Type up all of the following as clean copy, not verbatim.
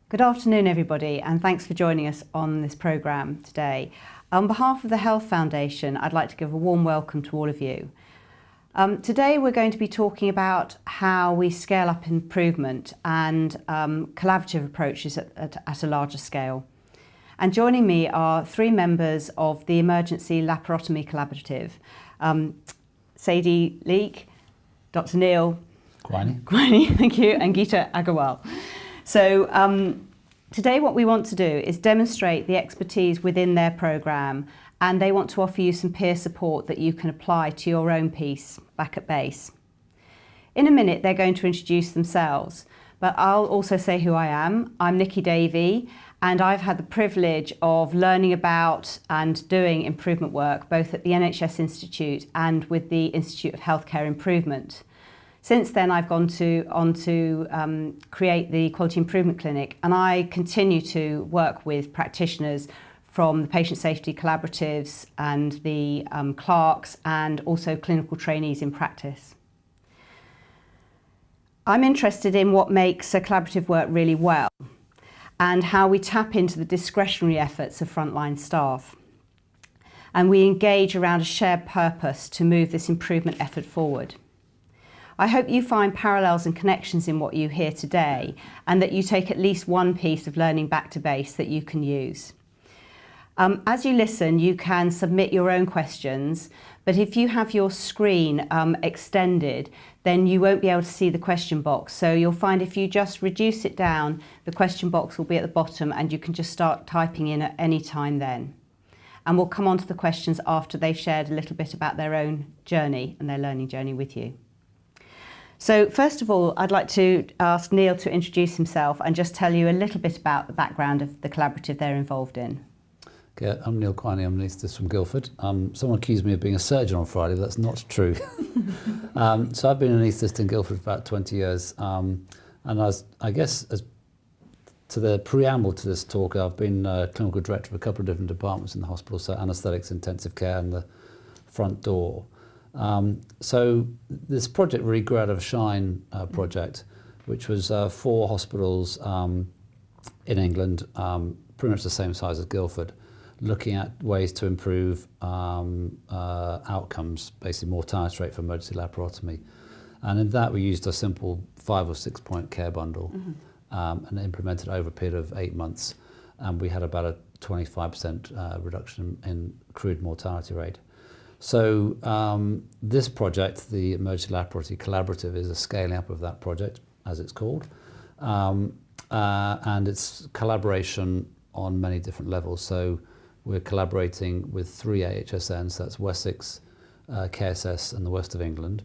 Good afternoon everybody, and thanks for joining us on this programme today. On behalf of the Health Foundation, I'd like to give a warm welcome to all of you. Today we're going to be talking about how we scale up improvement and collaborative approaches at a larger scale. And joining me are three members of the Emergency Laparotomy Collaborative, Sadie, Leack, Dr. Nial, Quiney, thank you, and Geeta Agarwal. So today what we want to do is demonstrate the expertise within their programme, and they want to offer you some peer support that you can apply to your own piece back at base. In a minute they're going to introduce themselves, but I'll also say who I am. I'm Nicola Davey, and I've had the privilege of learning about and doing improvement work both at the NHS Institute and with the Institute of Healthcare Improvement. Since then I've gone on to create the Quality Improvement Clinic, and I continue to work with practitioners from the patient safety collaboratives and the clerks and also clinical trainees in practice. I'm interested in what makes a collaborative work really well and how we tap into the discretionary efforts of frontline staff. And we engage around a shared purpose to move this improvement effort forward. I hope you find parallels and connections in what you hear today, and that you take at least one piece of learning back to base that you can use. As you listen, you can submit your own questions, but if you have your screen extended, then you won't be able to see the question box. So you'll find if you just reduce it down, the question box will be at the bottom and you can just start typing in at any time then. And we'll come on to the questions after they've shared a little bit about their own journey and their learning journey with you. So first of all, I'd like to ask Nial to introduce himself and just tell you a little bit about the background of the collaborative they're involved in. Okay, I'm Nial Quiney, I'm an anaesthetist from Guildford. Someone accused me of being a surgeon on Friday, but that's not true. So I've been an anaesthetist in Guildford for about 20 years, and I guess as to the preamble to this talk, I've been clinical director of a couple of different departments in the hospital, so anaesthetics, intensive care and the front door. So this project really grew out of a SHINE project, which was 4 hospitals in England, pretty much the same size as Guildford, looking at ways to improve outcomes, basically mortality rate for emergency laparotomy. And in that we used a simple 5 or 6 point care bundle and implemented over a period of 8 months. And we had about a 25% reduction in crude mortality rate. So this project, the Emergency Laparotomy Collaborative, is a scaling up of that project, as it's called. And it's collaboration on many different levels. So we're collaborating with 3 AHSNs, that's Wessex, KSS and the West of England.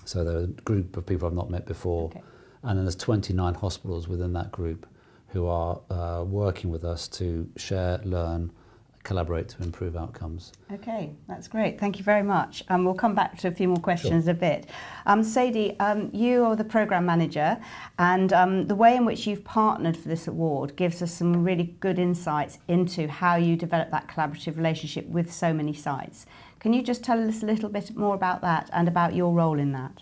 So there are a group of people I've not met before. Okay. And then there's 29 hospitals within that group who are working with us to share, learn, collaborate to improve outcomes. Okay, that's great. Thank you very much. We'll come back to a few more questions Sure. a bit. Sadie, you are the programme manager, and the way in which you've partnered for this award gives us some really good insights into how you develop that collaborative relationship with so many sites. Can you just tell us a little bit more about that and about your role in that?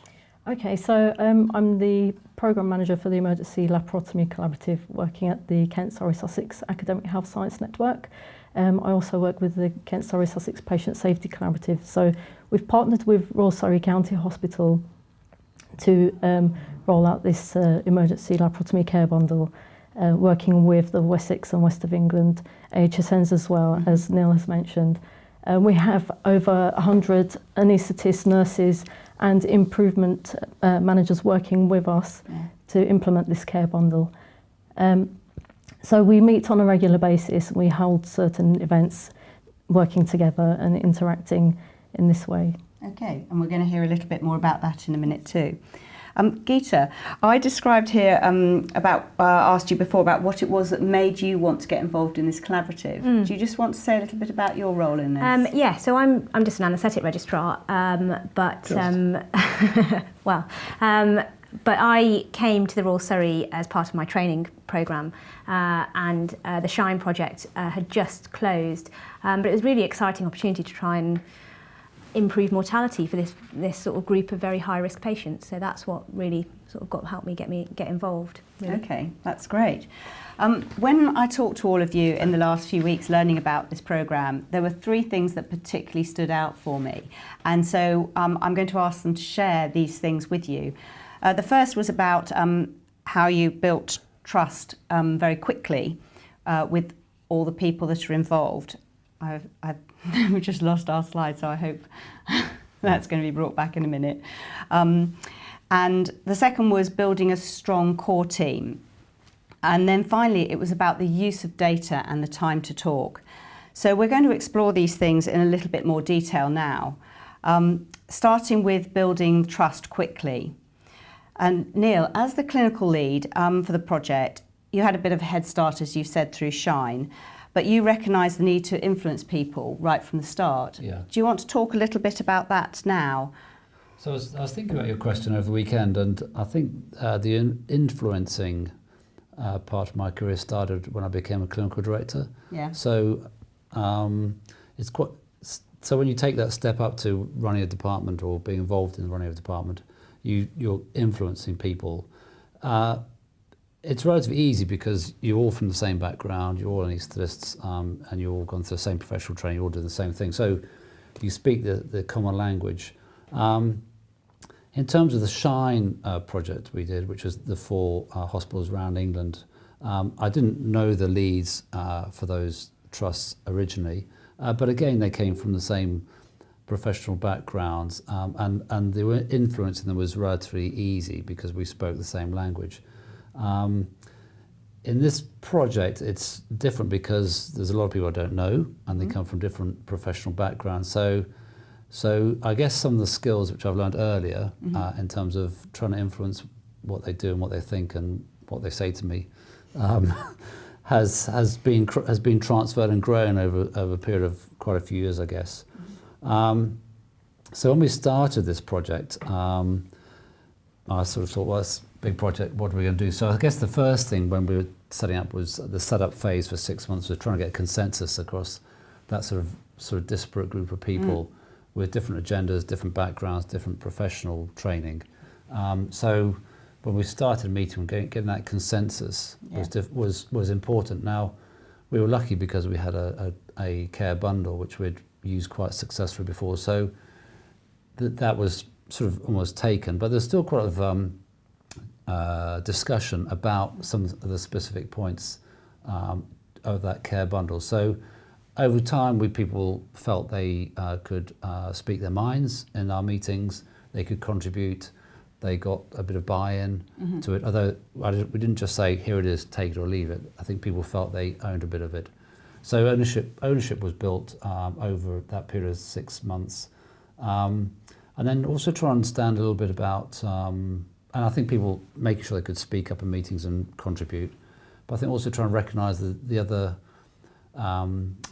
Okay, so I'm the programme manager for the Emergency Laparotomy Collaborative, working at the Kent Surrey Sussex Academic Health Science Network. I also work with the Kent Surrey Sussex Patient Safety Collaborative. So we've partnered with Royal Surrey County Hospital to roll out this emergency laparotomy care bundle, working with the Wessex and West of England AHSNs as well, as Nial has mentioned. We have over 100 anaesthetists, nurses and improvement managers working with us to implement this care bundle. So we meet on a regular basis, we hold certain events working together and interacting in this way. Okay, and we're going to hear a little bit more about that in a minute too. Geeta, I described here asked you before about what it was that made you want to get involved in this collaborative. Do you just want to say a little bit about your role in this? Yeah, so I'm just an anaesthetic registrar, but I came to the Royal Surrey as part of my training programme, and the SHINE project had just closed, but it was a really exciting opportunity to try and improve mortality for this sort of group of very high risk patients. So that's what really sort of helped me get involved. Really. Okay, that's great. When I talked to all of you in the last few weeks learning about this programme, there were 3 things that particularly stood out for me. And so I'm going to ask them to share these things with you. The first was about how you built trust very quickly with all the people that are involved. We've just lost our slide, so I hope that's going to be brought back in a minute. And the second was building a strong core team. And then finally, it was about the use of data and the time to talk. So we're going to explore these things in a little bit more detail now, starting with building trust quickly. And Niall, as the clinical lead for the project, you had a bit of a head start, as you said, through Shine, but you recognised the need to influence people right from the start. Yeah. Do you want to talk a little bit about that now? So I was thinking about your question over the weekend, and I think the influencing part of my career started when I became a clinical director. Yeah. So it's quite. So when you take that step up to running a department or being involved in running a department, you're influencing people. It's relatively easy because you're all from the same background, you're all anaesthetists, and you're all gone through the same professional training, you're all doing the same thing. So you speak the common language. In terms of the Shine project we did, which was the 4 hospitals around England, I didn't know the leads for those trusts originally, but again, they came from the same professional backgrounds, and the influencing them was relatively easy because we spoke the same language. In this project, it's different because there's a lot of people I don't know, and they come from different professional backgrounds. So I guess some of the skills which I've learned earlier in terms of trying to influence what they do and what they think and what they say to me has been transferred and grown over a period of quite a few years, I guess. So when we started this project, I sort of thought, well, it's a big project, what are we going to do? So I guess the first thing when we were setting up was the setup phase for 6 months was trying to get consensus across that sort of disparate group of people with different agendas, different backgrounds, different professional training. So when we started meeting, getting that consensus was important. Now, we were lucky because we had a care bundle which we'd used quite successfully before, so that was sort of almost taken, but there's still quite a lot of discussion about some of the specific points of that care bundle. So over time, people felt they could speak their minds in our meetings, they could contribute, they got a bit of buy-in to it, although we didn't just say, here it is, take it or leave it. I think people felt they owned a bit of it. So ownership was built over that period of 6 months. And then also try and understand a little bit about, and I think people making sure they could speak up in meetings and contribute, but I think also try and recognise the other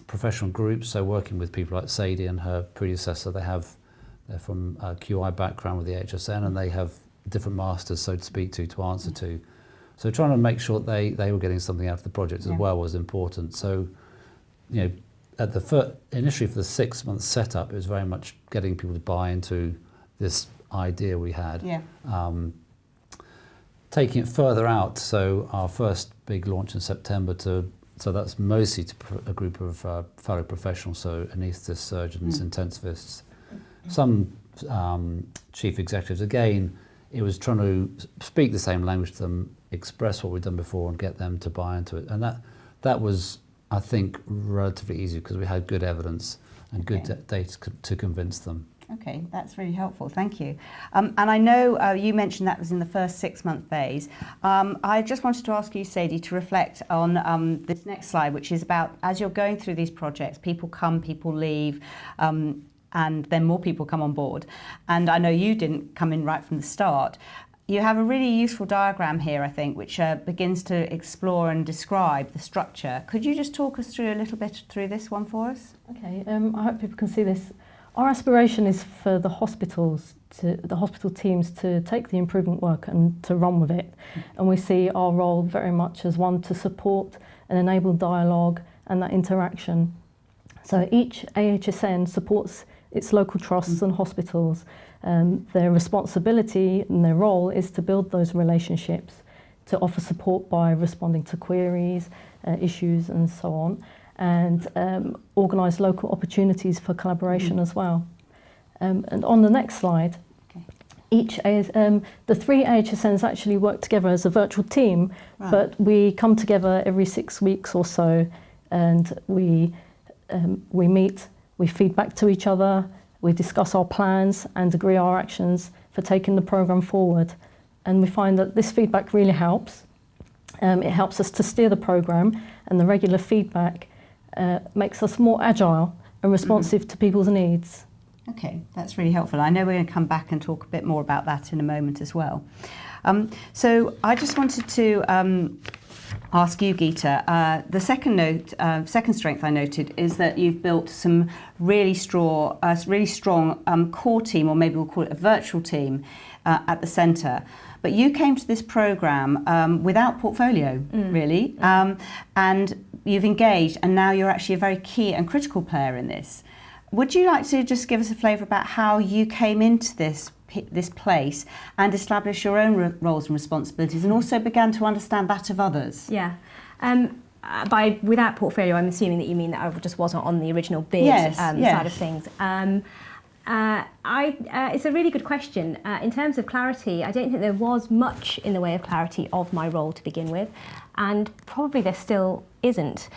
professional groups, so working with people like Sadie and her predecessor, they're from a QI background with the HSN, and they have different masters, so to speak, to answer to. So trying to make sure that they were getting something out of the project as well was important. So, you know, at initially for the 6 month setup, it was very much getting people to buy into this idea we had. Taking it further out, so our first big launch in September so that's mostly to a group of fellow professionals, so anaesthetists, surgeons, intensivists, some chief executives. Again, it was trying to speak the same language to them, express what we'd done before and get them to buy into it. And that was, I think, relatively easy because we had good evidence and good data to convince them. Okay, that's really helpful, thank you. And I know you mentioned that was in the first 6 month phase. I just wanted to ask you, Sadie, to reflect on this next slide, which is about, as you're going through these projects, people come, people leave, and then more people come on board. And I know you didn't come in right from the start. You have a really useful diagram here, I think, which begins to explore and describe the structure. Could you just talk us through a little bit through this one for us? Okay, I hope people can see this. Our aspiration is for the hospital teams to take the improvement work and to run with it. And we see our role very much as one to support and enable dialogue and that interaction. So each AHSN supports it's local trusts and hospitals. Their responsibility and their role is to build those relationships, to offer support by responding to queries, issues and so on, and organise local opportunities for collaboration as well. And on the next slide, the 3 AHSNs actually work together as a virtual team, but we come together every 6 weeks or so, and we meet, we feed back to each other, we discuss our plans and agree our actions for taking the programme forward. And we find that this feedback really helps. It helps us to steer the programme, and the regular feedback makes us more agile and responsive to people's needs. Okay, that's really helpful. I know we're going to come back and talk a bit more about that in a moment as well. So I just wanted to ask you, Geeta, the second strength I noted is that you've built some really strong core team, or maybe we'll call it a virtual team, at the centre. But you came to this programme without portfolio, really, and you've engaged, and now you're actually a very key and critical player in this. Would you like to just give us a flavour about how you came into this place and established your own roles and responsibilities, and also began to understand that of others? Yeah. By without portfolio, I'm assuming that you mean that I just wasn't on the original bid side of things. It's a really good question. In terms of clarity, I don't think there was much in the way of clarity of my role to begin with, and probably there still isn't.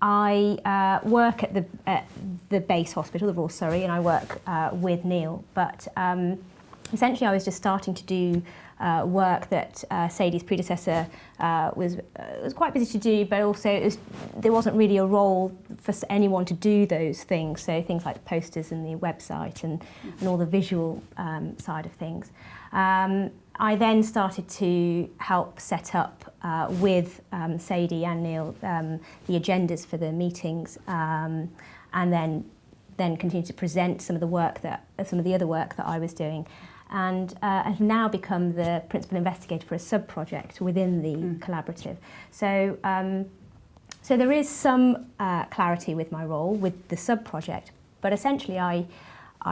I work at the base hospital, the Royal Surrey, and I work with Nial, but essentially I was just starting to do work that Sadie's predecessor was quite busy to do, but also there wasn't really a role for anyone to do those things, so things like the posters and the website and all the visual side of things. I then started to help set up with Sadie and Nial the agendas for the meetings, and then continue to present some of the other work that I was doing, and have now become the principal investigator for a sub-project within the collaborative. So so there is some clarity with my role with the sub-project, but essentially I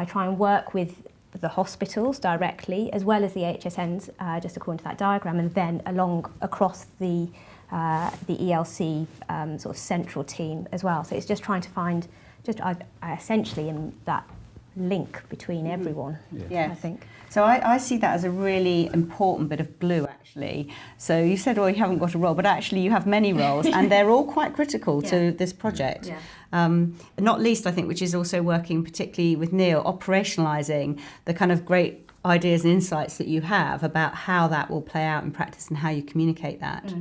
try and work with the hospitals directly, as well as the HSNs, just according to that diagram, and then across the ELC sort of central team as well. So it's just trying to find, I essentially am that link between everyone, I think. So I see that as a really important bit of glue, actually. So you said, well, you haven't got a role, but actually you have many roles, and they're all quite critical to this project. Yeah. Not least, I think, which is also working particularly with Nial, operationalising the kind of great ideas and insights that you have about how that will play out in practice and how you communicate that.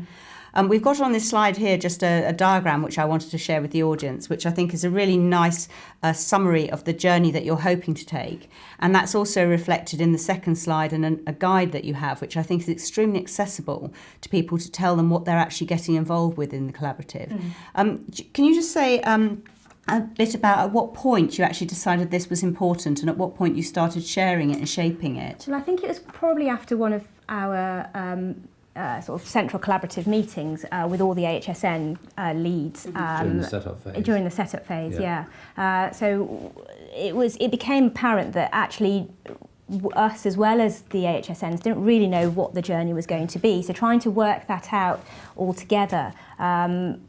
We've got on this slide here just a diagram which I wanted to share with the audience, which I think is a really nice summary of the journey that you're hoping to take. And that's also reflected in the second slide, and a guide that you have, which I think is extremely accessible to people to tell them what they're actually getting involved with in the collaborative. Can you just say a bit about at what point you actually decided this was important, and at what point you started sharing it and shaping it? Well, I think it was probably after one of our sort of central collaborative meetings with all the AHSN leads during the setup phase. During the setup phase, so it became apparent that actually us, as well as the AHSNs, didn't really know what the journey was going to be. So trying to work that out all together, and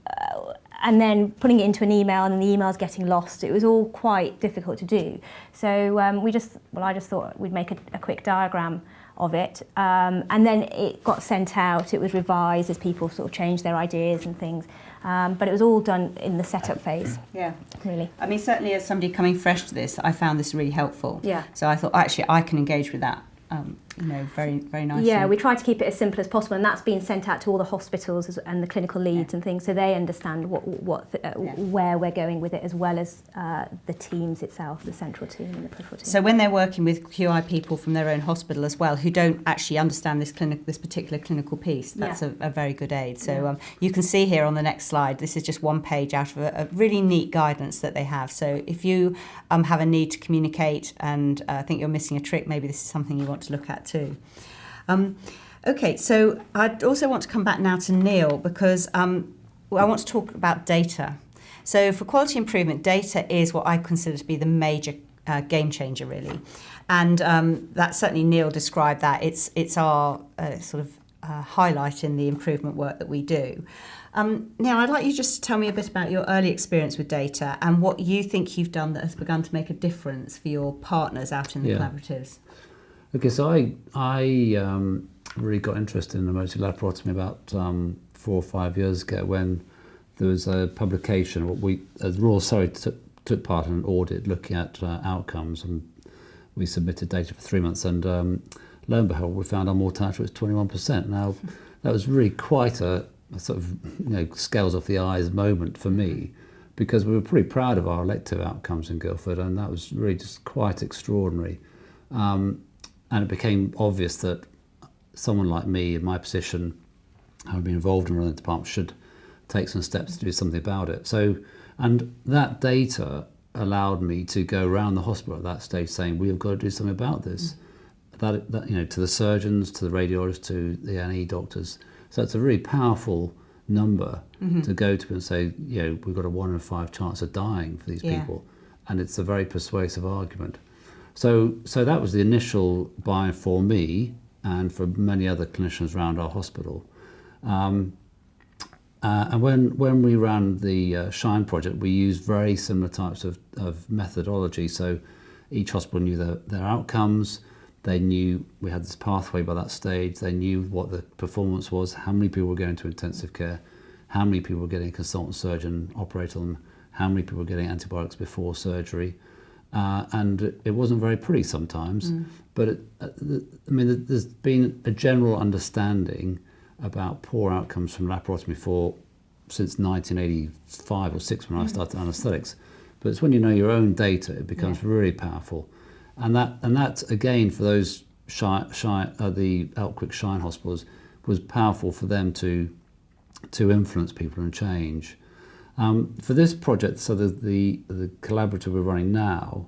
then putting it into an email, and then the emails getting lost, it was all quite difficult to do. So I just thought we'd make a quick diagram of it, and then it got sent out. It was revised as people sort of changed their ideas and things, but it was all done in the setup phase. Yeah, really. I mean, certainly as somebody coming fresh to this, I found this really helpful. Yeah. So I thought, actually, I can engage with that. Very, very nicely. Yeah, we try to keep it as simple as possible, and that's being sent out to all the hospitals and the clinical leads and things, so they understand where we're going with it, as well as the teams itself, the central team and the peripheral team. So when they're working with QI people from their own hospital as well, who don't actually understand this particular clinical piece, that's a very good aid. So you can see here on the next slide, this is just one page out of a really neat guidance that they have. So if you have a need to communicate and think you're missing a trick, maybe this is something you want to look at too. Okay, so I'd also want to come back now to Nial, because I want to talk about data. So for quality improvement, data is what I consider to be the major game changer, really. And that certainly Nial described that. It's our sort of highlight in the improvement work that we do. Nial, I'd like you just to tell me a bit about your early experience with data and what you think you've done that has begun to make a difference for your partners out in the collaboratives. Okay, so I really got interested in emergency laparotomy about 4 or 5 years ago when there was a publication. The Royal Surrey took part in an audit looking at outcomes, and we submitted data for 3 months, and lo and behold, we found our mortality was 21%. Now, that was really quite a sort of scales off the eyes moment for me, because we were pretty proud of our elective outcomes in Guildford, and that was really just quite extraordinary. And it became obvious that someone like me in my position, having been involved in running the department, should take some steps to do something about it. So, and that data allowed me to go around the hospital at that stage saying, we have got to do something about this. That to the surgeons, to the radiologists, to the A&E doctors. So it's a really powerful number to go to and say, we've got a 1 in 5 chance of dying for these people. And it's a very persuasive argument. So that was the initial buy for me and for many other clinicians around our hospital. And when we ran the SHINE project, we used very similar types of methodology. So each hospital knew their outcomes. They knew we had this pathway by that stage. They knew what the performance was, how many people were going to intensive care, how many people were getting a consultant surgeon operate on them, how many people were getting antibiotics before surgery. And it wasn't very pretty sometimes, but there's been a general understanding about poor outcomes from laparotomy since 1985 or 6 when I started anaesthetics. But it's when you know your own data, it becomes really powerful. And that again, for those the Outquick SHINE hospitals, was powerful for them to influence people and change. For this project, so the collaborative we're running now,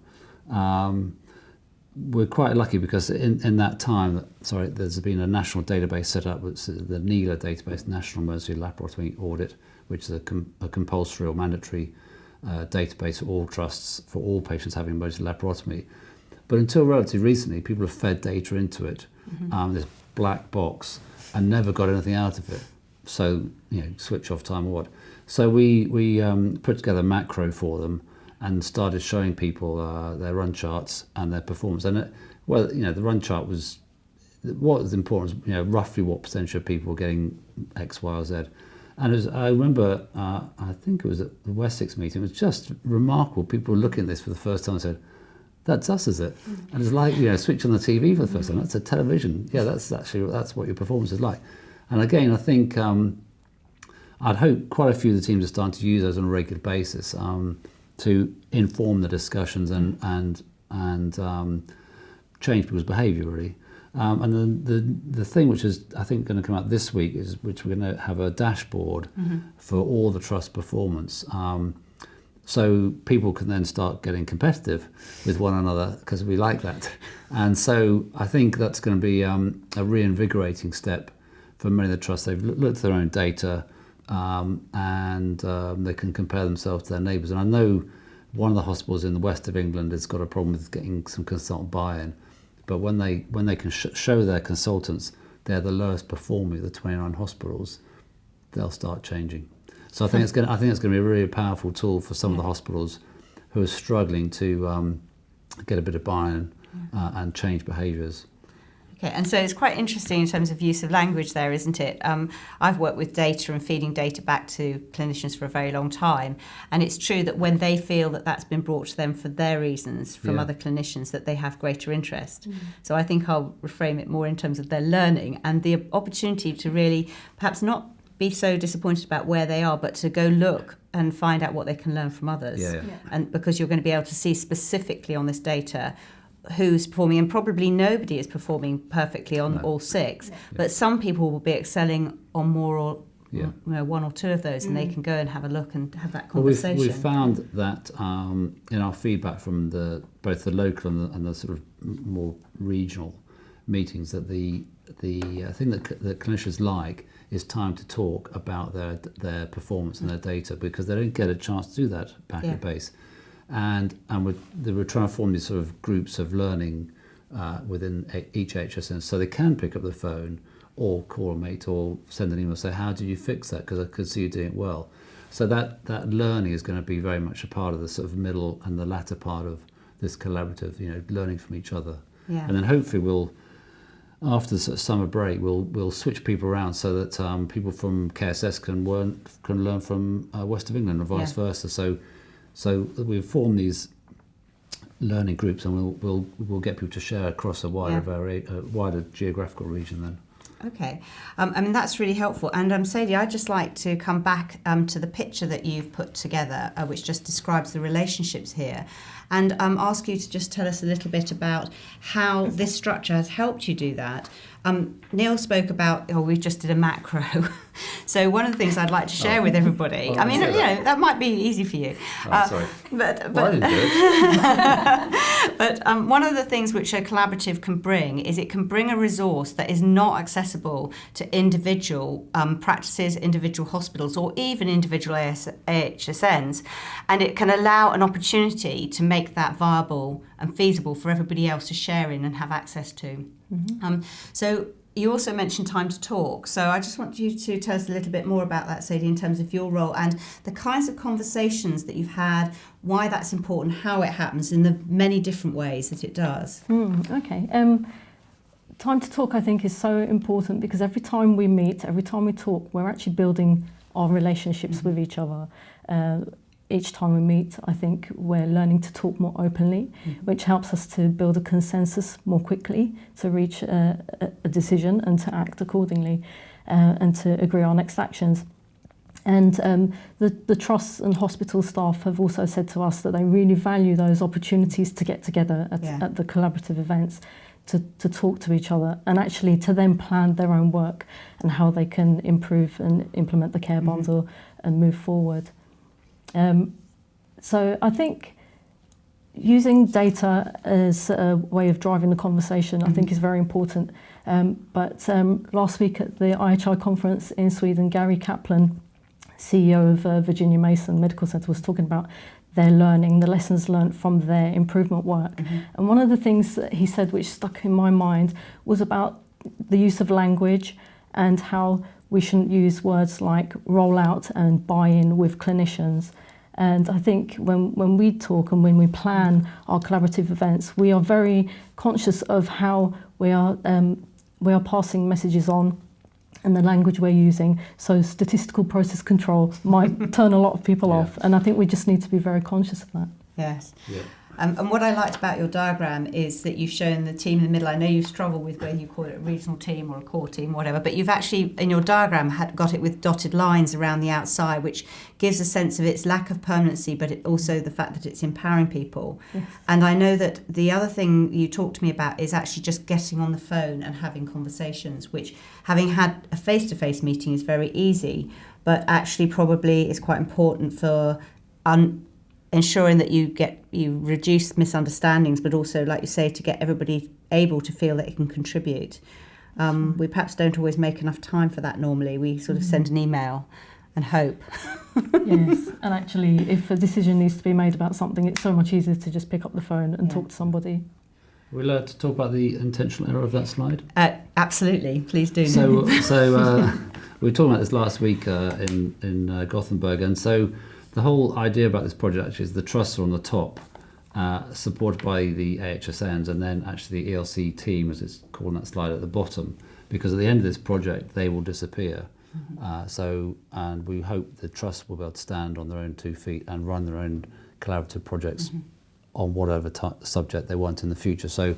we're quite lucky because in that time, there's been a national database set up, which is the Nial database, National Emergency Laparotomy Audit, which is a compulsory or mandatory database for all trusts for all patients having emergency laparotomy. But until relatively recently, people have fed data into it, this black box, and never got anything out of it. So, switch off time or what. So we put together a macro for them and started showing people their run charts and their performance. And the run chart was, what was important was, roughly what percentage of people were getting X, Y, or Z. And I remember, I think it was at the Wessex meeting, it was just remarkable. People were looking at this for the first time and said, that's us, is it? And it's like, switch on the TV for the first time. That's a television. Yeah, that's what your performance is like. And again, I think I'd hope quite a few of the teams are starting to use those on a regular basis to inform the discussions and change people's behaviour, really. And then the thing which is, I think, going to come out this week is which we're going to have a dashboard for all the trust performance. So people can then start getting competitive with one another because we like that. And so I think that's going to be a reinvigorating step for many of the trusts. They've looked at their own data and they can compare themselves to their neighbours. And I know one of the hospitals in the west of England has got a problem with getting some consultant buy-in. But when they can show their consultants they're the lowest performing of the 29 hospitals, they'll start changing. So I think it's going to be a really powerful tool for some of the hospitals who are struggling to get a bit of buy-in and change behaviours. Okay, and so it's quite interesting in terms of use of language there, isn't it? I've worked with data and feeding data back to clinicians for a very long time, and it's true that when they feel that that's been brought to them for their reasons from other clinicians, that they have greater interest. So I think I'll reframe it more in terms of their learning and the opportunity to really perhaps not be so disappointed about where they are, but to go look and find out what they can learn from others. And because you're going to be able to see specifically on this data who's performing, and probably nobody is performing perfectly on all six, but some people will be excelling on more or one or two of those, and they can go and have a look and have that conversation. Well, we've found that in our feedback from both the local and the sort of more regional meetings, that the thing that clinicians like is time to talk about their performance and their data, because they don't get a chance to do that back at base. and we're trying to form these sort of groups of learning within each HSN, so they can pick up the phone or call a mate or send an email, say, how did you fix that, because I could see you doing it well. So that learning is going to be very much a part of the sort of middle and the latter part of this collaborative, learning from each other. Yeah. And then hopefully after the sort of summer break, we'll switch people around so that people from KSS can learn from West of England and vice versa. So we've formed these learning groups, and we'll get people to share across a wider geographical region then. Okay, that's really helpful. And Sadie, I'd just like to come back to the picture that you've put together, which just describes the relationships here, and ask you to just tell us a little bit about how this structure has helped you do that. Nial spoke about, we've just did a macro. So one of the things I'd like to share with everybody, that might be easy for you. Sorry. But I didn't do it. But one of the things which a collaborative can bring is it can bring a resource that is not accessible to individual practices, individual hospitals, or even individual AHSNs, and it can allow an opportunity to make that viable and feasible for everybody else to share in and have access to. Mm-hmm. So you also mentioned time to talk. So I just want you to tell us a little bit more about that, Sadie, in terms of your role and the kinds of conversations that you've had, why that's important, how it happens in the many different ways that it does. Okay. Time to talk, I think, is so important because every time we meet, every time we talk, we're actually building our relationships with each other. Each time we meet, I think we're learning to talk more openly, which helps us to build a consensus more quickly, to reach a decision and to act accordingly, and to agree on next actions. And the trusts and hospital staff have also said to us that they really value those opportunities to get together at the collaborative events, to talk to each other and actually to then plan their own work and how they can improve and implement the care bundle and move forward. So I think using data as a way of driving the conversation, I think is very important. But last week at the IHI conference in Sweden, Gary Kaplan, CEO of Virginia Mason Medical Center, was talking about their learning, the lessons learned from their improvement work. And one of the things that he said which stuck in my mind was about the use of language and how we shouldn't use words like roll out and buy-in with clinicians. And I think when we talk and when we plan our collaborative events, we are very conscious of how we are passing messages on and the language we're using. So statistical process control might turn a lot of people off, and I think we just need to be very conscious of that. Yes. Yeah. And what I liked about your diagram is that you've shown the team in the middle. I know you struggle with whether you call it a regional team or a core team, whatever, but you've actually, in your diagram, got it with dotted lines around the outside, which gives a sense of its lack of permanency, but also the fact that it's empowering people. Yes. And I know that the other thing you talked to me about is actually just getting on the phone and having conversations, which, having had a face-to-face meeting, is very easy, but actually probably is quite important for ensuring that you reduce misunderstandings, but also, like you say, to get everybody able to feel that it can contribute. We perhaps don't always make enough time for that normally. We sort of send an email and hope. Yes, and actually, if a decision needs to be made about something, it's so much easier to just pick up the phone and talk to somebody. Are we allowed to talk about the intentional error of that slide? Absolutely, please do. So we were talking about this last week in Gothenburg, and so the whole idea about this project actually is the trusts are on the top, supported by the AHSNs, and then actually the ELC team, as it's called on that slide, at the bottom, because at the end of this project they will disappear. And we hope the trusts will be able to stand on their own 2 feet and run their own collaborative projects on whatever subject they want in the future. So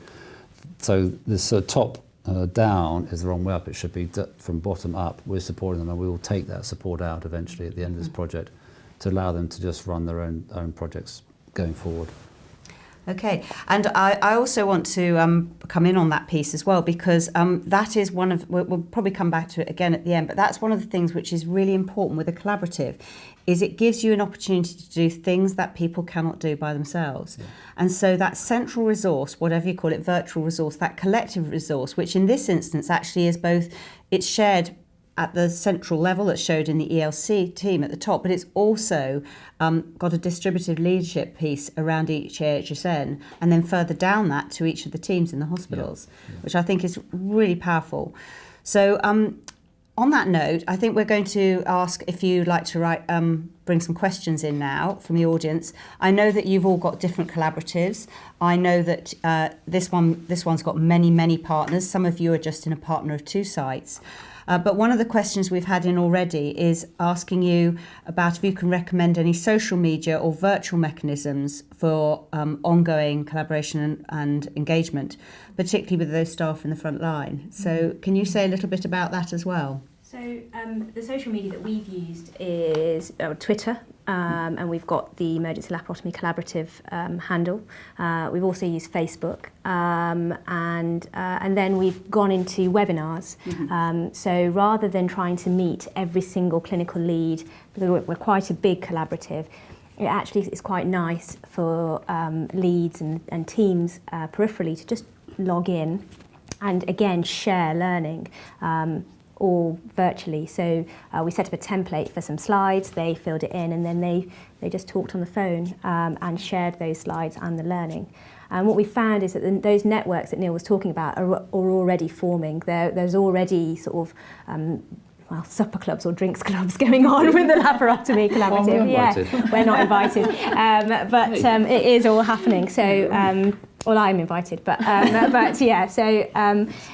this top down is the wrong way up. It should be from bottom up. We're supporting them, and we will take that support out eventually at the end of this project, to allow them to just run their own projects going forward. Okay, and I also want to come in on that piece as well, because that is one of, we'll probably come back to it again at the end, but that's one of the things which is really important with a collaborative, is it gives you an opportunity to do things that people cannot do by themselves. Yeah. And so that central resource, whatever you call it, virtual resource, that collective resource, which in this instance actually is both, it's shared at the central level that's showed in the ELC team at the top, but it's also got a distributed leadership piece around each AHSN, and then further down that to each of the teams in the hospitals, which I think is really powerful. So on that note, I think we're going to ask if you'd like to bring some questions in now from the audience. I know that you've all got different collaboratives. I know that this one's got many partners. Some of you are just in a partner of 2 sites. But one of the questions we've had in already is asking you about if you can recommend any social media or virtual mechanisms for ongoing collaboration and engagement, particularly with those staff in the front line. So can you say a little bit about that as well? So the social media that we've used is Twitter, and we've got the Emergency Laparotomy Collaborative handle. We've also used Facebook, and then we've gone into webinars. So rather than trying to meet every single clinical lead, because we're quite a big collaborative, it actually is quite nice for leads and teams peripherally to just log in and again share learning. All virtually. So we set up a template for some slides, they filled it in, and then they just talked on the phone and shared those slides and the learning. And what we found is that those networks that Nial was talking about are already forming. There's already sort of supper clubs or drinks clubs going on with the Laparotomy Collaborative. We're not invited, but it is all happening. So. Well, I'm invited, but yeah. So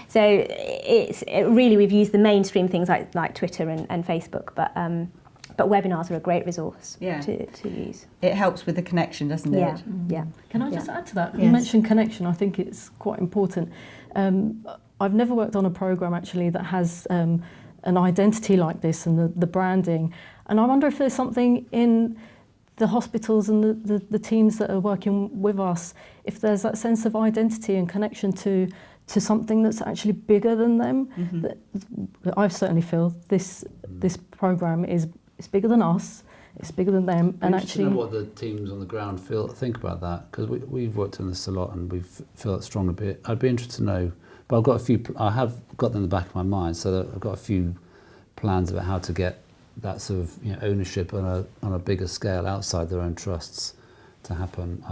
it's really we've used the mainstream things like Twitter and Facebook, but webinars are a great resource to use. It helps with the connection, doesn't it? Yeah. Can I just add to that? Yes. You mentioned connection. I think it's quite important. I've never worked on a program actually that has an identity like this and the branding, and I wonder if there's something in the hospitals and the teams that are working with us, if there's that sense of identity and connection to something that's actually bigger than them. That I certainly feel this program is bigger than us, it's bigger than them. And actually, to know what the teams on the ground think about that, because we've worked on this a lot and we feel it strongly. I'd be interested to know, but I have got them in the back of my mind, so that I've got a few plans about how to get that sort of ownership on a bigger scale outside their own trusts to happen.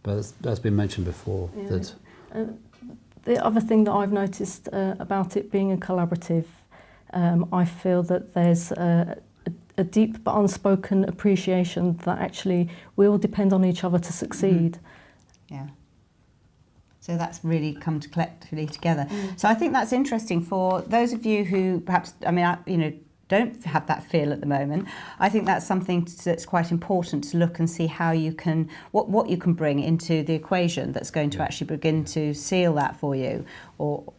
But that's been mentioned before. That the other thing that I've noticed about it being a collaborative, I feel that there's a deep but unspoken appreciation that actually we all depend on each other to succeed. Yeah. So that's really come to collectively together. So I think that's interesting for those of you who perhaps, don't have that feel at the moment. I think that's something that's quite important to look and see how you can, what you can bring into the equation that's going to actually begin to seal that for you. Or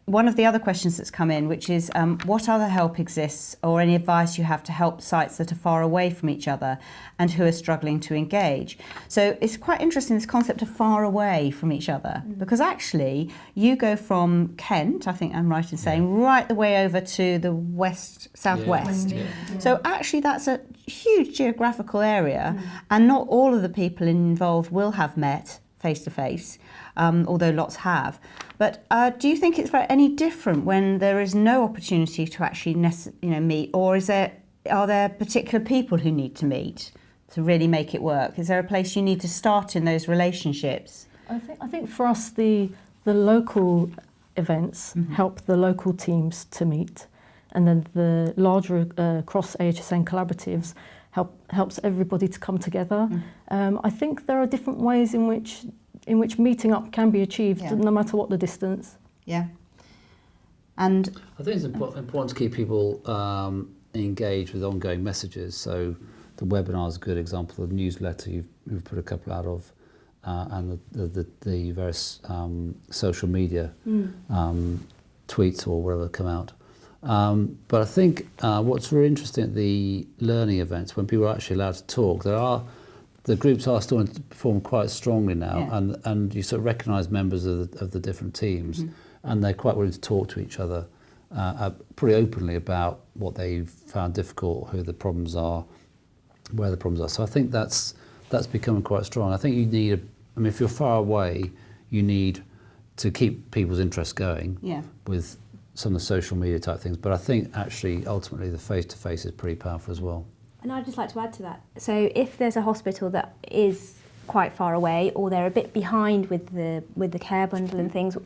one of the other questions that's come in, which is what other help exists or any advice you have to help sites that are far away from each other and who are struggling to engage. So it's quite interesting, this concept of far away from each other, because actually you go from Kent, I think I'm right in saying, right the way over to the southwest. So actually that's a huge geographical area, and not all of the people involved will have met face to face, although lots have. But do you think it's any different when there is no opportunity to actually meet, or are there particular people who need to meet to really make it work? Is there a place you need to start in those relationships? I think for us the local events help the local teams to meet, and then the larger cross AHSN collaboratives helps everybody to come together. I think there are different ways in which meeting up can be achieved, no matter what the distance. Yeah. And I think it's important to keep people engaged with ongoing messages. So the webinar is a good example. The newsletter you've put a couple out of, and the various social media tweets or whatever come out. But I think what's really interesting at the learning events, when people are actually allowed to talk, the groups are starting to perform quite strongly now, and you sort of recognise members of the different teams, and they're quite willing to talk to each other pretty openly about what they've found difficult, who the problems are, where the problems are. So I think that's becoming quite strong. I think you need, if you're far away, you need to keep people's interest going with some of the social media type things, but I think actually ultimately the face-to-face is pretty powerful as well. And I'd just like to add to that. So if there's a hospital that is quite far away, or they're a bit behind with the care bundle and things,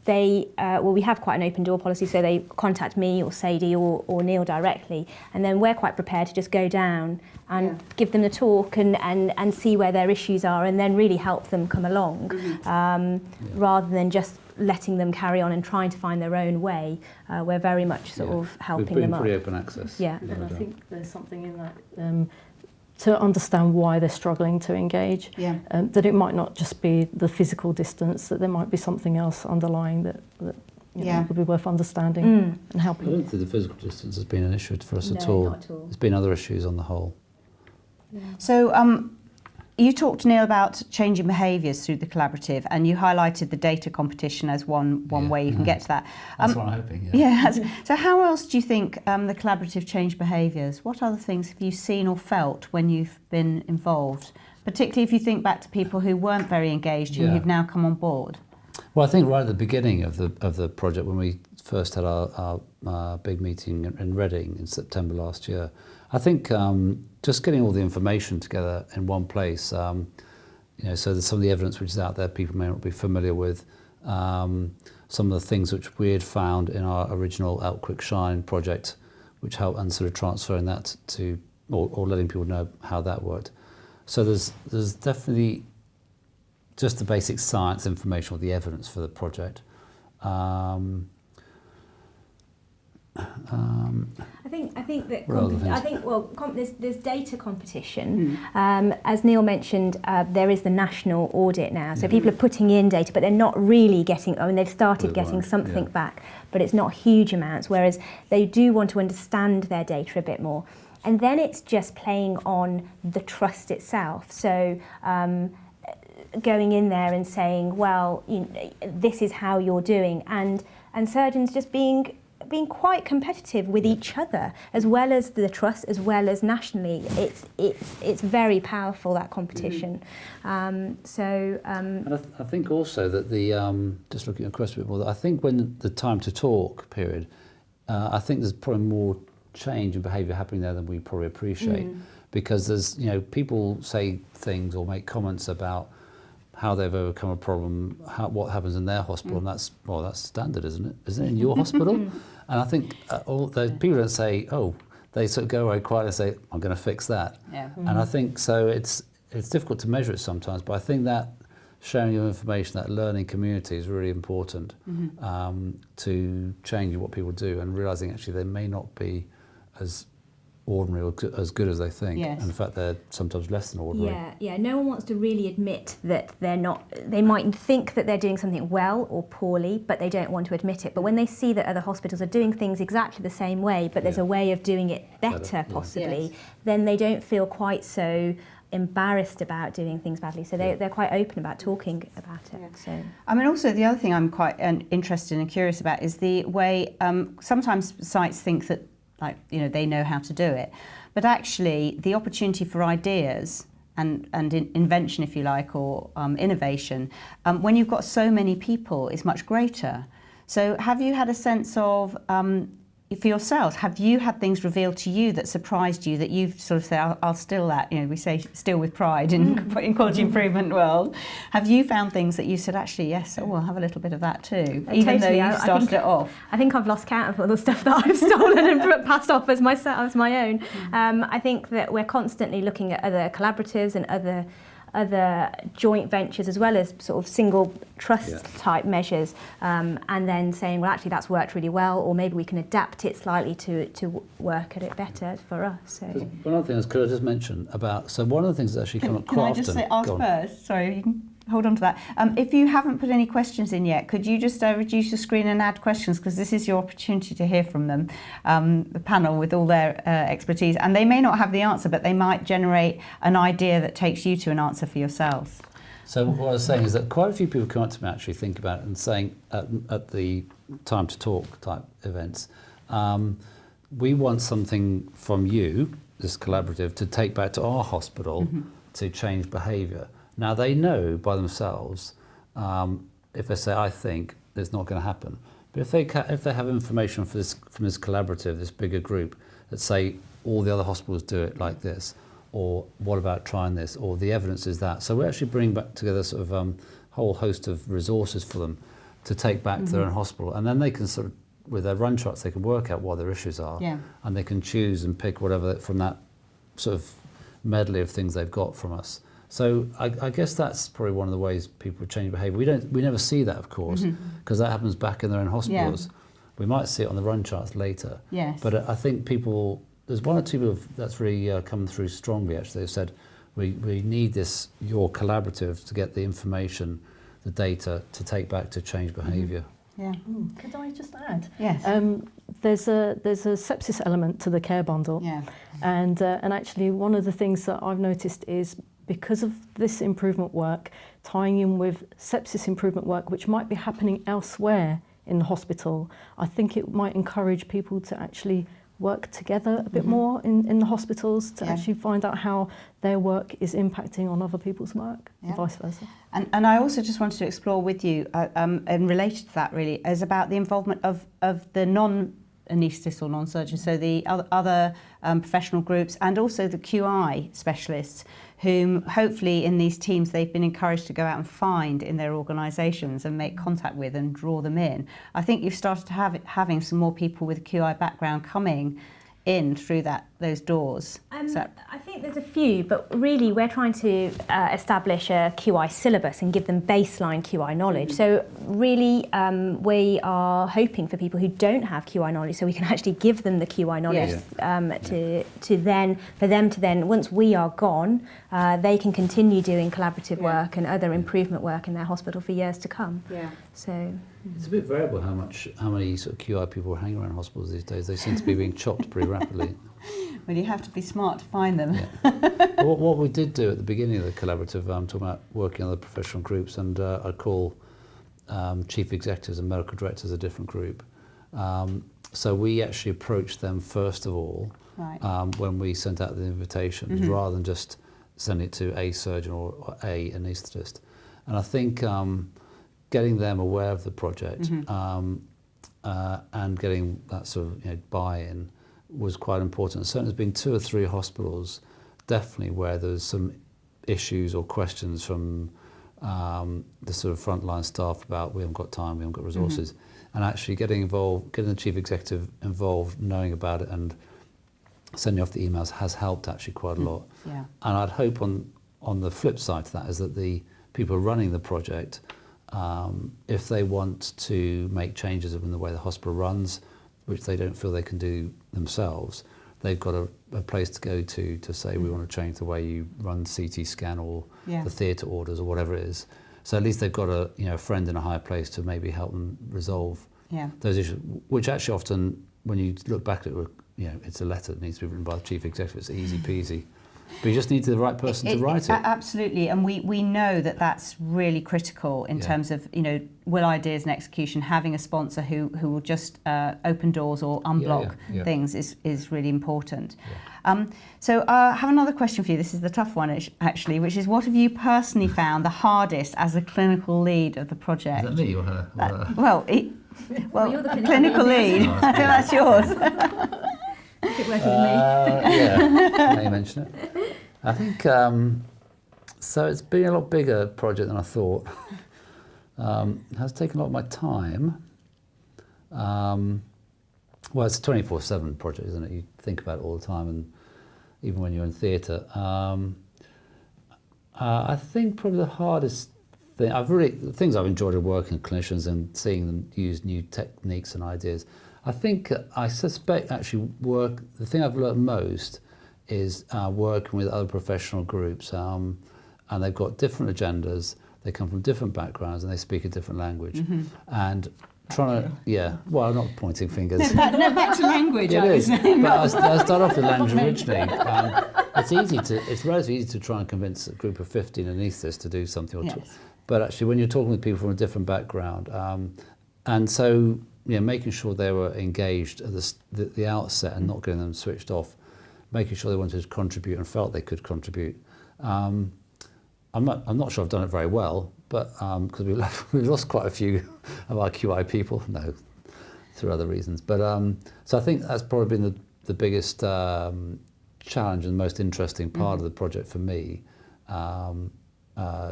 we have quite an open door policy, so they contact me or Sadie or Nial directly, and then we're quite prepared to just go down and give them the talk and see where their issues are, and then really help them come along, rather than just letting them carry on and trying to find their own way. We're very much sort of helping them up. We've been pretty open access. Yeah, and I think there's something in that to understand why they're struggling to engage. Yeah. That it might not just be the physical distance, that there might be something else underlying that you know, would be worth understanding and helping. I don't think the physical distance has been an issue for us at all. Not at all. There's been other issues on the whole. Yeah. So you talked to Nial about changing behaviours through the collaborative, and you highlighted the data competition as one way you can get to that. That's what I'm hoping, So how else do you think the collaborative changed behaviours? What other things have you seen or felt when you've been involved? Particularly if you think back to people who weren't very engaged, who've now come on board. Well, I think right at the beginning of the project, when we first had our big meeting in Reading in September last year, I think just getting all the information together in one place, you know, so there's some of the evidence which is out there people may not be familiar with, some of the things which we had found in our original Out Quick Shine project, which helped, and sort of transferring that to, or letting people know how that worked. So there's definitely just the basic science information or the evidence for the project. There's data competition. As Nial mentioned, there is the national audit now, so people are putting in data, but they're not really getting. I mean, they've started getting something back, but it's not huge amounts. Whereas they do want to understand their data a bit more, and then it's just playing on the trust itself. So. Going in there and saying, well, you know, this is how you're doing, and surgeons just being quite competitive with each other, as well as the trust, as well as nationally. It's very powerful, that competition. And I think also that the just looking at the question a bit more, I think when the time to talk period, I think there's probably more change in behaviour happening there than we probably appreciate, because there's, you know, people say things or make comments about how they've overcome a problem, what happens in their hospital, and that's standard, isn't it? Isn't it in your hospital? And I think all the people don't say, they sort of go away quietly and say, I'm going to fix that. Yeah. And I think so. It's difficult to measure it sometimes, but I think that sharing of information, that learning community, is really important to changing what people do and realising actually they may not be as ordinary or as good as they think. Yes. And in fact they're sometimes less than ordinary. Yeah, no one wants to really admit that they're not. They might think that they're doing something well or poorly, but they don't want to admit it. But when they see that other hospitals are doing things exactly the same way, but there's a way of doing it better possibly, then they don't feel quite so embarrassed about doing things badly. So they're quite open about talking about it. Yeah. So I mean, also the other thing I'm quite interested and curious about is the way sometimes sites think that, like, you know, they know how to do it, but actually the opportunity for ideas and invention, if you like, or innovation, when you've got so many people, is much greater. So have you had a sense of, for yourselves, have you had things revealed to you that surprised you, that you've sort of said, I'll still that, you know, we say still with pride in quality improvement world. Have you found things that you said, actually, yes, I'll have a little bit of that too, even though you started it off? I think I've lost count of all the stuff that I've stolen and passed off as my own. I think that we're constantly looking at other collaboratives and other joint ventures, as well as sort of single trust type measures, and then saying, well, actually that's worked really well, or maybe we can adapt it slightly to work at it better for us. So one other thing is, could I just mention about, so one of the things that's actually come up quite often. Can I just ask first? Sorry, you can hold on to that. If you haven't put any questions in yet, could you just reduce your screen and add questions, because this is your opportunity to hear from them, the panel with all their expertise, and they may not have the answer, but they might generate an idea that takes you to an answer for yourselves. So what I was saying is that quite a few people come up to me actually think about it and saying at the time to talk type events, we want something from you, this collaborative, to take back to our hospital to change behaviour. Now they know by themselves, if they say, I think, it's not going to happen. But if they have information from this collaborative, this bigger group, that say all the other hospitals do it like this, or what about trying this, or the evidence is that. So we actually bring back together sort of whole host of resources for them to take back to their own hospital, and then they can sort of, with their run charts, they can work out what their issues are, and they can choose and pick whatever from that sort of medley of things they've got from us. So I guess that's probably one of the ways people change behaviour. We never see that, of course, because that happens back in their own hospitals. We might see it on the run charts later. Yes. But I think there's one or two people that's really come through strongly, actually. They've said, we need your collaborative to get the information, the data, to take back to change behaviour. Yeah. Could I just add? Yes. There's a sepsis element to the care bundle. Yeah. And actually one of the things that I've noticed is, because of this improvement work, tying in with sepsis improvement work, which might be happening elsewhere in the hospital, I think it might encourage people to actually work together a bit more in the hospitals, to actually find out how their work is impacting on other people's work, and vice versa. And I also just wanted to explore with you, and related to that really, is about the involvement of the non-anaesthetists or non-surgeons, so the other professional groups, and also the QI specialists, whom hopefully in these teams they've been encouraged to go out and find in their organisations and make contact with and draw them in. I think you've started to having some more people with a QI background coming in through those doors. I think there's a few, but really we're trying to establish a QI syllabus and give them baseline QI knowledge. So really we are hoping for people who don't have QI knowledge, so we can actually give them the QI knowledge for them to then, once we are gone, they can continue doing collaborative work and other improvement work in their hospital for years to come. Yeah. So it's a bit variable how many sort of QI people are hanging around hospitals these days. They seem to be being chopped pretty rapidly. Well, you have to be smart to find them. Well, what we did do at the beginning of the collaborative, talking about working on the professional groups, and I call chief executives and medical directors a different group. So we actually approached them first of all when we sent out the invitations, rather than just send it to a surgeon or a anaesthetist. And I think getting them aware of the project and getting that sort of buy-in was quite important. Certainly there's been 2 or 3 hospitals definitely where there's some issues or questions from the sort of frontline staff about we haven't got time, we haven't got resources, and actually getting the chief executive involved, knowing about it and sending off the emails has helped actually quite a lot. And I'd hope on the flip side to that is that the people running the project, if they want to make changes in the way the hospital runs, which they don't feel they can do themselves, they've got a place to go to say we want to change the way you run CT scan or the theatre orders or whatever it is. So at least they've got a friend in a higher place to maybe help them resolve those issues, which actually often, when you look back at it, it's a letter that needs to be written by the chief executive. It's easy peasy. But you just need the right person to write it. Absolutely, and we know that that's really critical in terms of will ideas and execution. Having a sponsor who will just open doors or unblock things is really important. So I have another question for you. This is the tough one actually, which is, what have you personally found the hardest as a clinical lead of the project? Is that me or her? Well, you're the clinical lead. That's yours. Keep working with me. Now you mention it. I think, so it's been a lot bigger project than I thought. It has taken a lot of my time. Well, it's a 24/7 project, isn't it? You think about it all the time, and even when you're in theatre. I think probably the hardest thing, the things I've enjoyed are working with clinicians and seeing them use new techniques and ideas. I suspect actually the thing I've learned most is working with other professional groups, and they've got different agendas, they come from different backgrounds, and they speak a different language. And trying to, well, I'm not pointing fingers. No, back to language. It is, but I start off with language originally. It's relatively easy to try and convince a group of 15 anaesthetists to do something, but actually when you're talking with people from a different background, and so making sure they were engaged at the outset and not getting them switched off, making sure they wanted to contribute and felt they could contribute. I'm not sure I've done it very well, but because we've lost quite a few of our QI people. No, through other reasons. But so I think that's probably been the biggest challenge and most interesting part of the project for me, to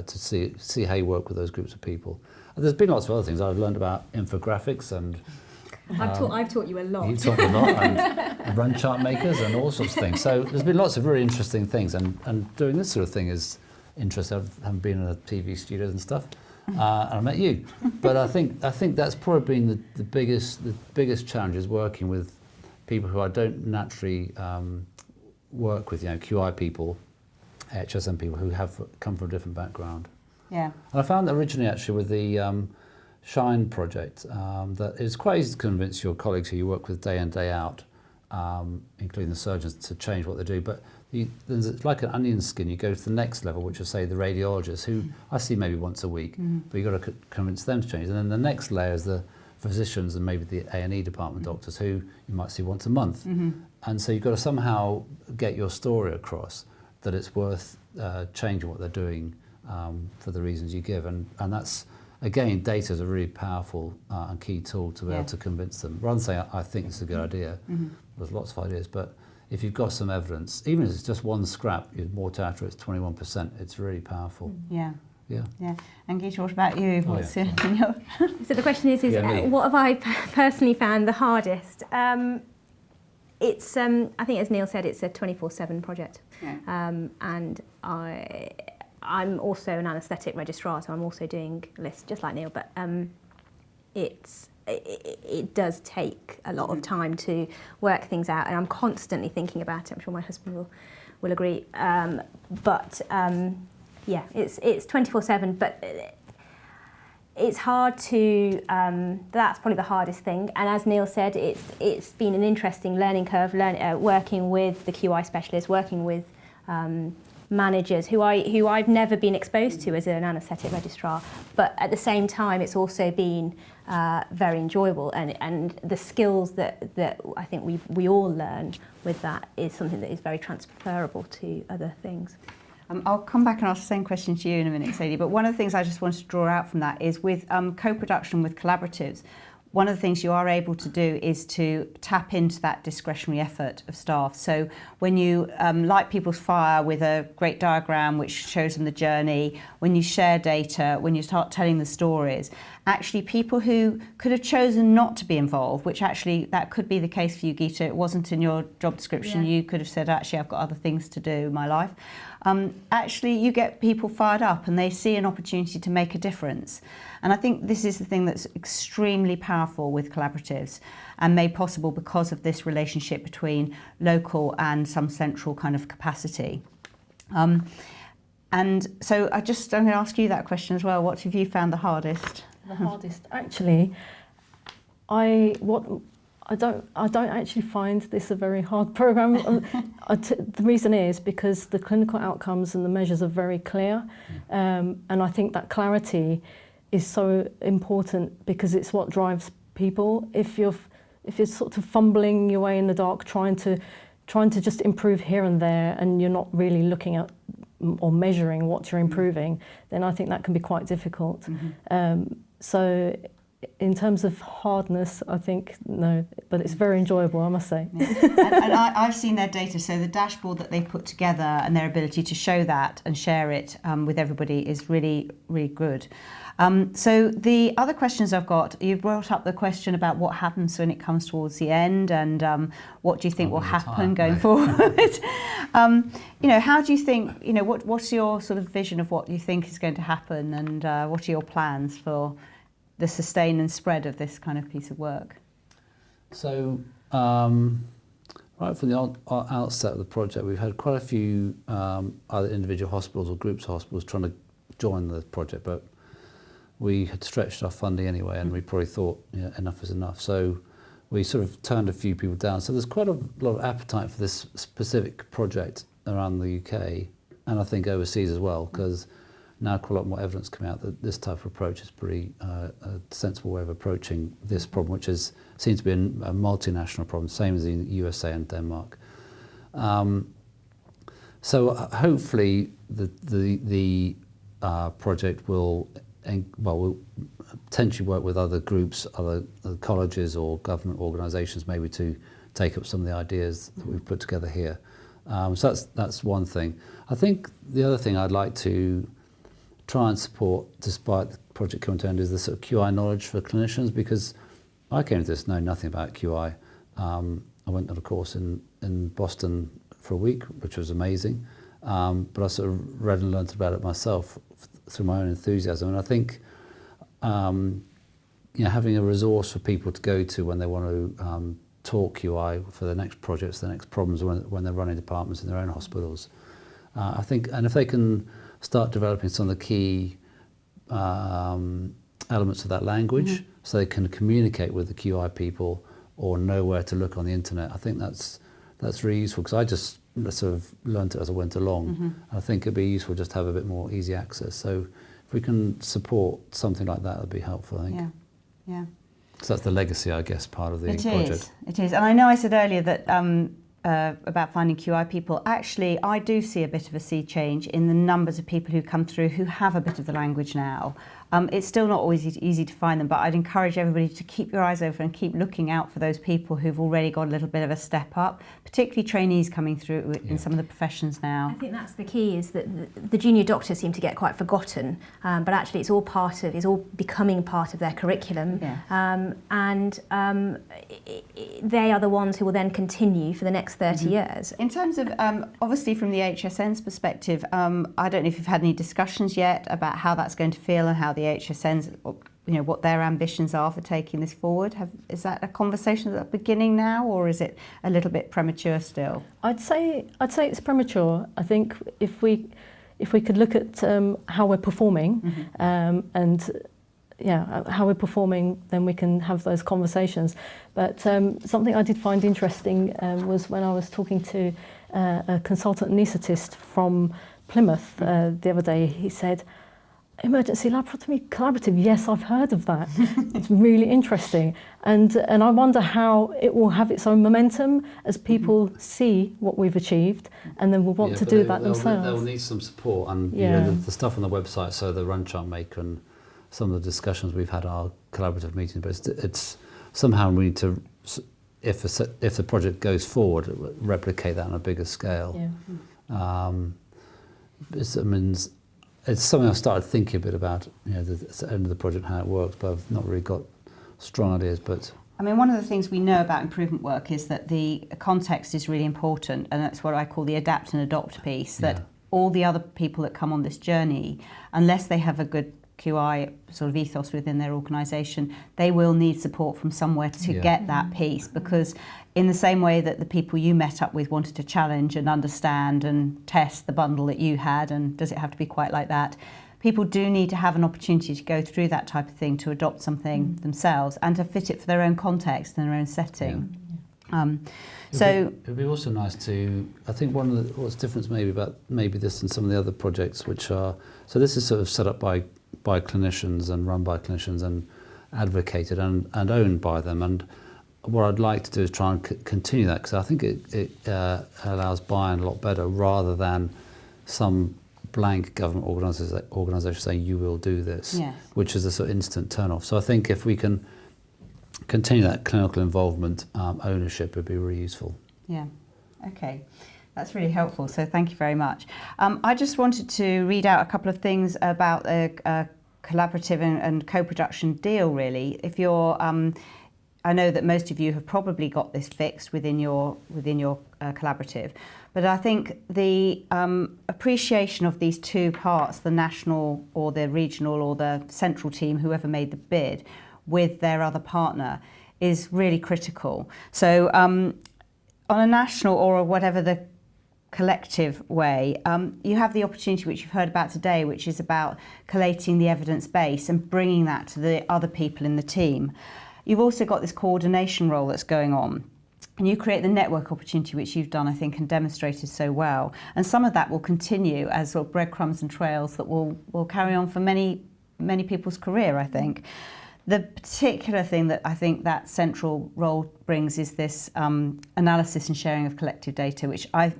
see how you work with those groups of people. And there's been lots of other things. I've learned about infographics and I've taught you a lot. You taught me a lot, and run chart makers and all sorts of things. So there's been lots of really interesting things, and doing this sort of thing is interesting. I haven't been in a TV studios and stuff, and I met you. But I think that's probably been the biggest challenge is working with people who I don't naturally work with. You know, QI people, HSM people who have come from a different background. Yeah. And I found that originally actually with the Shine project, that it's quite easy to convince your colleagues who you work with day in, day out, including the surgeons, to change what they do. But there's like an onion skin. You go to the next level, which is, say, the radiologists, who I see maybe once a week, but you've got to convince them to change. And then the next layer is the physicians and maybe the A&E department doctors, who you might see once a month. And so you've got to somehow get your story across that it's worth changing what they're doing for the reasons you give. And that's, again, data is a really powerful and key tool to be able to convince them. Rather than saying, I think it's a good idea, there's lots of ideas, but if you've got some evidence, even if it's just one scrap, your mortality rate's 21%, it's really powerful. Yeah. And Geeta, what about you? What's your... So the question is what have I personally found the hardest? It's, I think as Niall said, it's a 24/7 project. And I'm also an anaesthetic registrar, so I'm also doing lists just like Niall, but it does take a lot of time to work things out, and I'm constantly thinking about it. I'm sure my husband will agree. Yeah, it's 24/7, but it's hard to, that's probably the hardest thing. And as Niall said, it's been an interesting learning curve, working with the QI specialists, working with managers who I've never been exposed to as an anaesthetic registrar, but at the same time it's also been very enjoyable, and the skills that I think we all learn with that is something that is very transferable to other things. I'll come back and ask the same question to you in a minute, Sadie, but one of the things I just wanted to draw out from that is with co-production with collaboratives, one of the things you are able to do is to tap into that discretionary effort of staff. So when you light people's fire with a great diagram which shows them the journey, when you share data, when you start telling the stories, actually people who could have chosen not to be involved, which actually that could be the case for you, Geeta, it wasn't in your job description, you could have said, actually I've got other things to do in my life. Actually you get people fired up and they see an opportunity to make a difference. And I think this is the thing that's extremely powerful with collaboratives and made possible because of this relationship between local and some central kind of capacity. And so I'm going to ask you that question as well. What have you found the hardest? The hardest, actually, I don't actually find this a very hard program. The reason is because the clinical outcomes and the measures are very clear, and I think that clarity is so important because it's what drives people. If you're sort of fumbling your way in the dark, trying to just improve here and there, and you're not really looking at or measuring what you're improving, then I think that can be quite difficult. So in terms of hardness, I think no, but it's very enjoyable, I must say. And I've seen their data, so the dashboard that they put together and their ability to show that and share it with everybody is really, really good. So the other questions I've got, you brought up the question about what happens when it comes towards the end, and what do you think will happen going forward? You know, how do you think, you know, what's your sort of vision of what you think is going to happen, and what are your plans for the sustain and spread of this kind of piece of work? So, right from the outset of the project, we've had quite a few either individual hospitals or groups of hospitals trying to join the project, but we had stretched our funding anyway, and we probably thought, you know, enough is enough. So we sort of turned a few people down. So there's quite a lot of appetite for this specific project around the UK, and I think overseas as well, because now quite a lot more evidence coming out that this type of approach is pretty a sensible way of approaching this problem, which seems to be a multinational problem, same as in the USA and Denmark. So hopefully the project will we'll potentially work with other groups, other colleges or government organisations maybe to take up some of the ideas that we've put together here. So that's one thing. I think the other thing I'd like to try and support, despite the project coming to end, is the sort of QI knowledge for clinicians, because I came to this knowing nothing about QI. I went on a course in Boston for a week, which was amazing, but I sort of read and learned about it myself through my own enthusiasm. And I think having a resource for people to go to when they want to talk QI for the next projects, the next problems when they're running departments in their own hospitals. I think, and if they can start developing some of the key elements of that language, so they can communicate with the QI people or know where to look on the internet, I think that's really useful, because I just sort of learned it as I went along. I think it'd be useful just to have a bit more easy access. So if we can support something like that, that'd be helpful, I think. Yeah. So that's the legacy, I guess, part of the project. It is. And I know I said earlier that about finding QI people. Actually, I do see a bit of a sea change in the numbers of people who come through who have a bit of the language now. It's still not always easy to find them, but I'd encourage everybody to keep your eyes open and keep looking out for those people who've already got a little bit of a step up, particularly trainees coming through in some of the professions now. I think that's the key, is that the junior doctors seem to get quite forgotten, but actually it's all becoming part of their curriculum. They are the ones who will then continue for the next 30 years. In terms of, obviously from the HSN's perspective, I don't know if you've had any discussions yet about how that's going to feel and how the HSN's, what their ambitions are for taking this forward. Is that a conversation at the beginning now, or is it a little bit premature still? I'd say it's premature. I think if we could look at how we're performing and how we're performing, then we can have those conversations. But something I did find interesting was when I was talking to a consultant anaesthetist from Plymouth the other day. He said, Emergency Laparotomy Collaborative, yes, I've heard of that. It's really interesting. And I wonder how it will have its own momentum as people see what we've achieved, and then will want to do that themselves. They'll need some support, and the stuff on the website, so the run chart maker and some of the discussions we've had our collaborative meetings, but it's somehow we need to, if the project goes forward, replicate that on a bigger scale. It's something I've started thinking a bit about, the end of the project, how it works, but I've not really got strong ideas. But I mean, one of the things we know about improvement work is that the context is really important, and that's what I call the adapt and adopt piece, that all the other people that come on this journey, unless they have a good QI sort of ethos within their organisation, they will need support from somewhere to get that piece, because in the same way that the people you met up with wanted to challenge and understand and test the bundle that you had, and does it have to be quite like that, people do need to have an opportunity to go through that type of thing, to adopt something themselves and to fit it for their own context and their own setting. It'd be also nice to, I think what's different maybe about this and some of the other projects, which are, so this is sort of set up by clinicians and run by clinicians and advocated and owned by them, and what I'd like to do is try and continue that, because I think it allows buy-in a lot better, rather than some blank government organisation saying you will do this, which is a sort of instant turn-off. So I think if we can continue that clinical involvement, ownership would be really useful. Yeah, okay. That's really helpful, so thank you very much. I just wanted to read out a couple of things about a collaborative and co-production deal, really. If you're, I know that most of you have probably got this fixed within your collaborative, but I think the appreciation of these two parts, the national or the regional or the central team, whoever made the bid, with their other partner, is really critical. So on a national or whatever the collective way, you have the opportunity, which you've heard about today, which is about collating the evidence base and bringing that to the other people in the team. You've also got this coordination role that's going on, and you create the network opportunity, which you've done, I think, and demonstrated so well. And some of that will continue as sort of breadcrumbs and trails that will carry on for many, many people's career, I think. The particular thing that I think that central role brings is this analysis and sharing of collective data, which I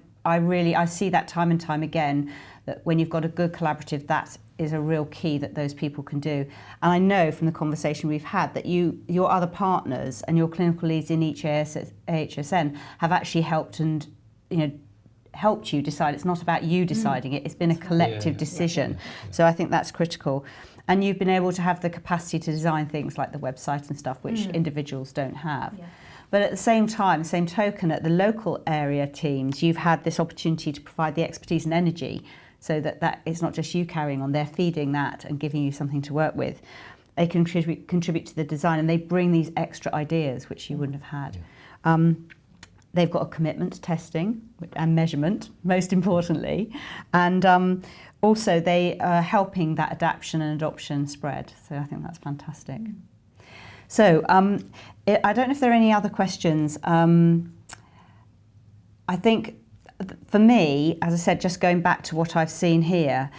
see that time and time again, that when you've got a good collaborative, that is a real key that those people can do. And I know from the conversation we've had that your other partners and your clinical leads in each AHSN have actually helped and, helped you decide. It's not about you deciding it, it's been a collective decision. So I think that's critical. And you've been able to have the capacity to design things like the website and stuff, which individuals don't have. Yeah. But at the same time, same token, at the local area teams, you've had this opportunity to provide the expertise and energy so that it's not just you carrying on, they're feeding that and giving you something to work with. They contribute to the design, and they bring these extra ideas which you wouldn't have had. Yeah. They've got a commitment to testing and measurement, most importantly, and also they are helping that adaptation and adoption spread. So I think that's fantastic. So I don't know if there are any other questions. I think for me, as I said, just going back to what I've seen here,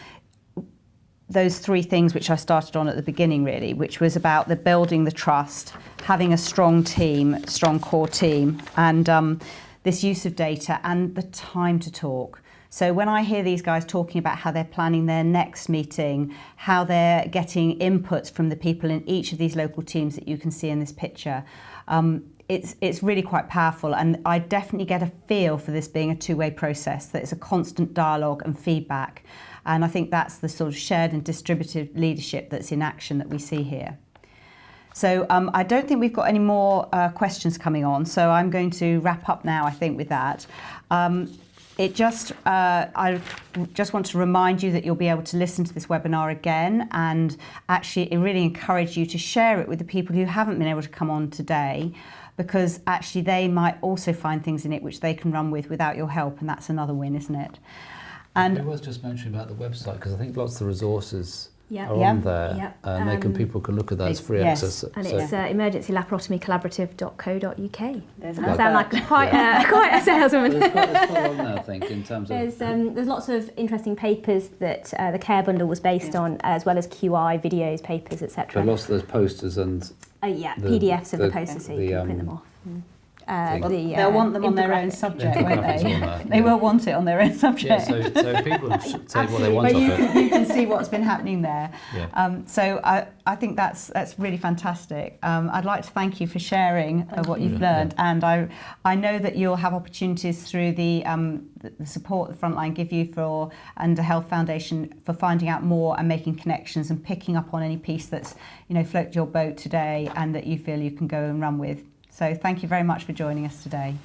those three things which I started on at the beginning really, which was about the building the trust, having a strong team, strong core team, and this use of data and the time to talk. So when I hear these guys talking about how they're planning their next meeting, how they're getting input from the people in each of these local teams that you can see in this picture, it's really quite powerful, and I definitely get a feel for this being a two-way process, that it's a constant dialogue and feedback. And I think that's the sort of shared and distributed leadership that's in action that we see here. So I don't think we've got any more questions coming on, so I'm going to wrap up now, I think, with that. I just want to remind you that you'll be able to listen to this webinar again, and actually really encourage you to share it with the people who haven't been able to come on today, because actually they might also find things in it which they can run with without your help, and that's another win, isn't it? And it was just mentioning about the website, because I think lots of the resources are on there, and people can look at that as free access. And it's Emergency Laparotomy Collaborative.co.uk. Does that sound like quite a saleswoman? There's quite a lot on there, I think, in terms of... There's lots of interesting papers that the Care Bundle was based on, as well as QI, videos, papers, etc. But lots of those posters and... PDFs of the posters, so you can print them off. They'll want them on their own subject, won't they? They will want it on their own subject. Yeah, so people should say what they want of it. You can see what's been happening there. Yeah. So I think that's really fantastic. I'd like to thank you for sharing what you've learned, and I know that you'll have opportunities through the support the Frontline give you and the Health Foundation for finding out more and making connections and picking up on any piece that's floated your boat today and that you feel you can go and run with. So thank you very much for joining us today.